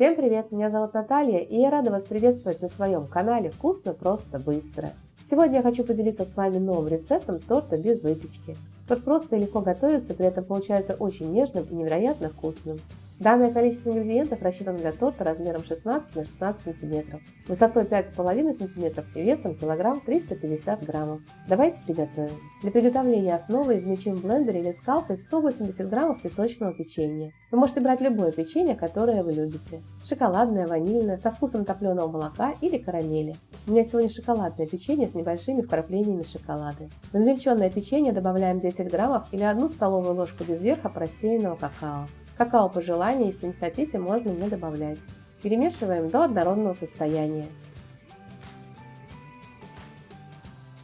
Всем привет, меня зовут Наталья, и я рада вас приветствовать на своем канале «Вкусно, просто, быстро». Сегодня я хочу поделиться с вами новым рецептом торта без выпечки. Торт просто и легко готовится, при этом получается очень нежным и невероятно вкусным. Данное количество ингредиентов рассчитано для торта размером 16 на 16 см, высотой 5,5 см и весом килограмм 350 граммов. Давайте приготовим. Для приготовления основы измельчим в блендере или скалкой 180 граммов песочного печенья. Вы можете брать любое печенье, которое вы любите. Шоколадное, ванильное, со вкусом топленого молока или карамели. У меня сегодня шоколадное печенье с небольшими вкраплениями шоколада. В измельченное печенье добавляем 10 граммов или 1 столовую ложку без верха просеянного какао. Какао по желанию, если не хотите, можно не добавлять. Перемешиваем до однородного состояния.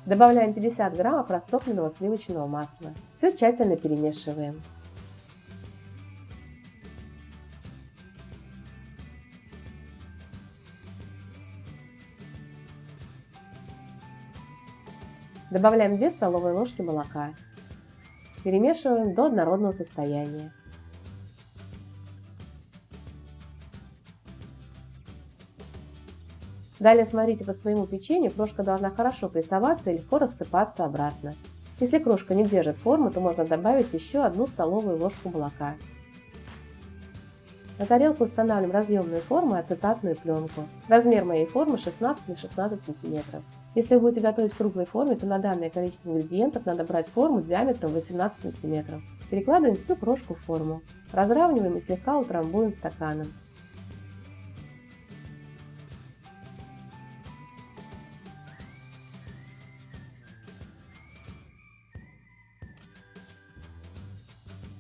Добавляем 50 граммов растопленного сливочного масла. Все тщательно перемешиваем. Добавляем 2 столовые ложки молока. Перемешиваем до однородного состояния. Далее смотрите по своему печенью, крошка должна хорошо прессоваться и легко рассыпаться обратно. Если крошка не держит форму, то можно добавить еще 1 столовую ложку молока. На тарелку устанавливаем разъемную форму и ацетатную пленку. Размер моей формы 16 на 16 см. Если вы будете готовить в круглой форме, то на данное количество ингредиентов надо брать форму диаметром 18 см. Перекладываем всю крошку в форму. Разравниваем и слегка утрамбуем стаканом.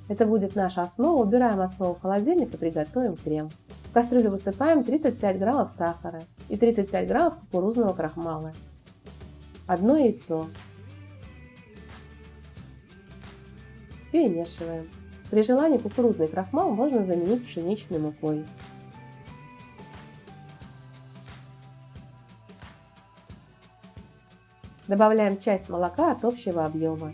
Это будет наша основа. Убираем основу в холодильник и приготовим крем. В кастрюлю высыпаем 35 граммов сахара и 35 граммов кукурузного крахмала. 1 яйцо. Перемешиваем. При желании кукурузный крахмал можно заменить пшеничной мукой. Добавляем часть молока от общего объема.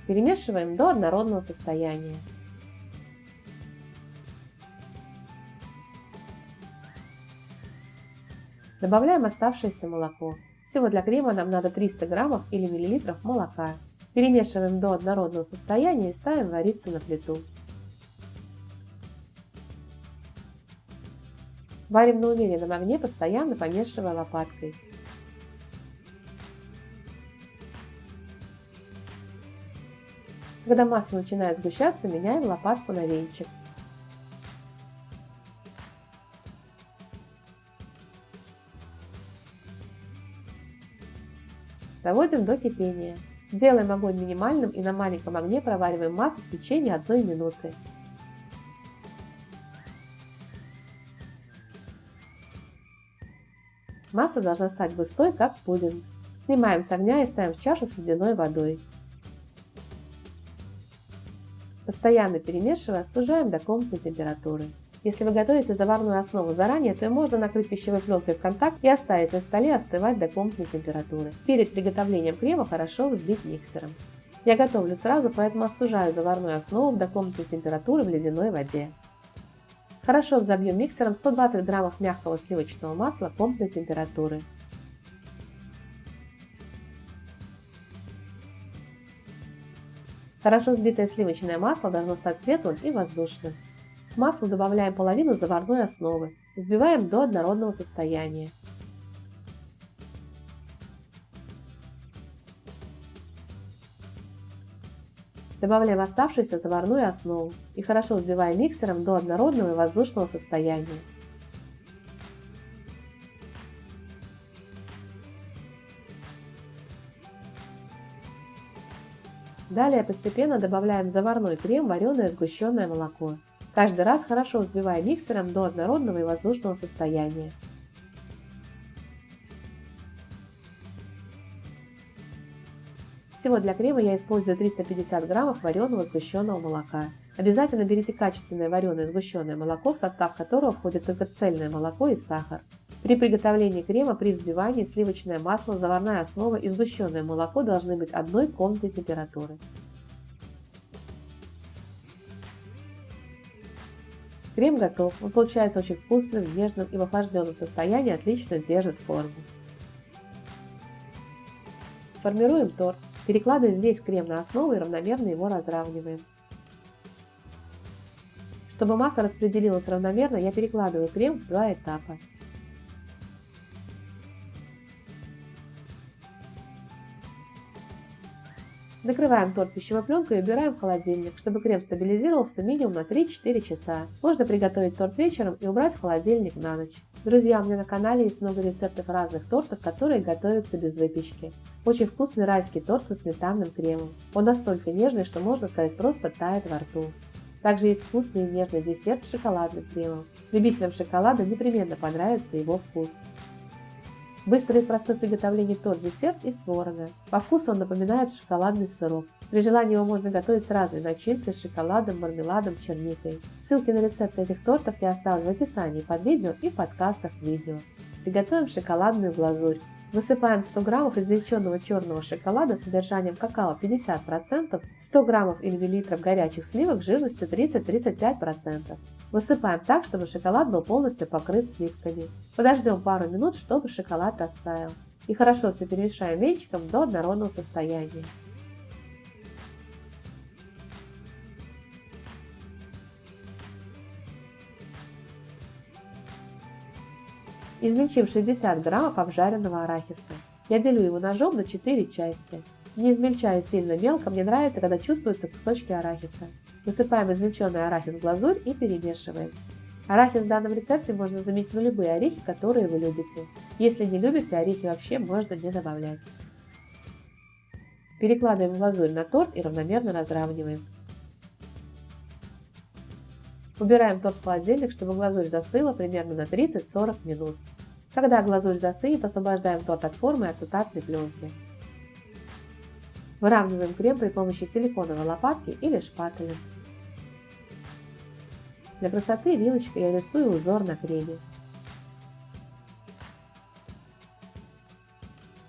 Перемешиваем до однородного состояния. Добавляем оставшееся молоко. Всего для крема нам надо 300 граммов или миллилитров молока. Перемешиваем до однородного состояния и ставим вариться на плиту. Варим на умеренном огне, постоянно помешивая лопаткой. Когда масса начинает сгущаться, меняем лопатку на венчик. Доводим до кипения. Делаем огонь минимальным и на маленьком огне провариваем массу в течение 1 минуты. Масса должна стать густой, как пудинг. Снимаем с огня и ставим в чашу с ледяной водой. Постоянно перемешивая, остужаем до комнатной температуры. Если вы готовите заварную основу заранее, то ее можно накрыть пищевой пленкой в контакт и оставить на столе остывать до комнатной температуры. Перед приготовлением крема хорошо взбить миксером. Я готовлю сразу, поэтому остужаю заварную основу до комнатной температуры в ледяной воде. Хорошо взобьем миксером 120 граммов мягкого сливочного масла комнатной температуры. Хорошо взбитое сливочное масло должно стать светлым и воздушным. В масло добавляем половину заварной основы. Взбиваем до однородного состояния. Добавляем оставшуюся заварную основу и хорошо взбиваем миксером до однородного и воздушного состояния. Далее постепенно добавляем в заварной крем вареное сгущенное молоко. Каждый раз хорошо взбивая миксером до однородного и воздушного состояния. Всего для крема я использую 350 граммов вареного сгущенного молока. Обязательно берите качественное вареное сгущенное молоко, в состав которого входит только цельное молоко и сахар. При приготовлении крема при взбивании сливочное масло, заварная основа и сгущенное молоко должны быть одной комнатной температуры. Крем готов, он получается очень вкусным, нежным и в охлажденном состоянии отлично держит форму. Формируем торт. Перекладываем весь крем на основу и равномерно его разравниваем. Чтобы масса распределилась равномерно, я перекладываю крем в два этапа. Накрываем торт пищевой пленкой и убираем в холодильник, чтобы крем стабилизировался минимум на 3-4 часа. Можно приготовить торт вечером и убрать в холодильник на ночь. Друзья, у меня на канале есть много рецептов разных тортов, которые готовятся без выпечки. Очень вкусный райский торт со сметанным кремом. Он настолько нежный, что можно сказать просто тает во рту. Также есть вкусный и нежный десерт с шоколадным кремом. Любителям шоколада непременно понравится его вкус. Быстрый и простой в приготовлении торт-десерт из творога. По вкусу он напоминает шоколадный сироп. При желании его можно готовить с разной начинкой, с шоколадом, мармеладом, черникой. Ссылки на рецепты этих тортов я оставлю в описании под видео и в подсказках к видео. Приготовим шоколадную глазурь. Высыпаем 100 граммов измельченного черного шоколада с содержанием какао 50%, 100 граммов или миллилитров горячих сливок жирностью 30-35%. Высыпаем так, чтобы шоколад был полностью покрыт сливками. Подождем пару минут, чтобы шоколад растаял. И хорошо все перемешаем венчиком до однородного состояния. Измельчим 60 граммов обжаренного арахиса. Я делю его ножом на 4 части. Не измельчаю сильно мелко, мне нравится, когда чувствуются кусочки арахиса. Высыпаем измельченный арахис в глазурь и перемешиваем. Арахис в данном рецепте можно заменить на любые орехи, которые вы любите. Если не любите, орехи вообще можно не добавлять. Перекладываем глазурь на торт и равномерно разравниваем. Убираем торт в холодильник, чтобы глазурь застыла примерно на 30-40 минут. Когда глазурь застынет, освобождаем торт от формы и ацетатной пленки. Выравниваем крем при помощи силиконовой лопатки или шпателем. Для красоты вилочкой я рисую узор на креме.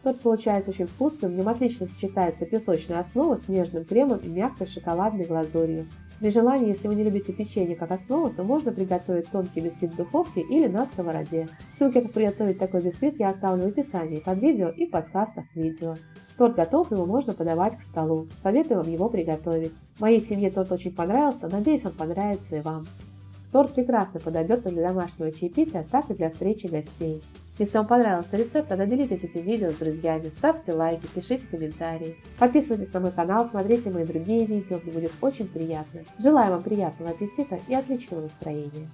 Торт получается очень вкусным, в нем отлично сочетается песочная основа с нежным кремом и мягкой шоколадной глазурью. При желании, если вы не любите печенье как основу, то можно приготовить тонкий бисквит в духовке или на сковороде. Ссылки, как приготовить такой бисквит, я оставлю в описании под видео и в подсказках к видео. Торт готов, его можно подавать к столу. Советую вам его приготовить. Моей семье торт очень понравился, надеюсь, он понравится и вам. Торт прекрасно подойдет как для домашнего чаепития, так и для встречи гостей. Если вам понравился рецепт, тогда делитесь этим видео с друзьями, ставьте лайки, пишите комментарии. Подписывайтесь на мой канал, смотрите мои другие видео, мне будет очень приятно. Желаю вам приятного аппетита и отличного настроения.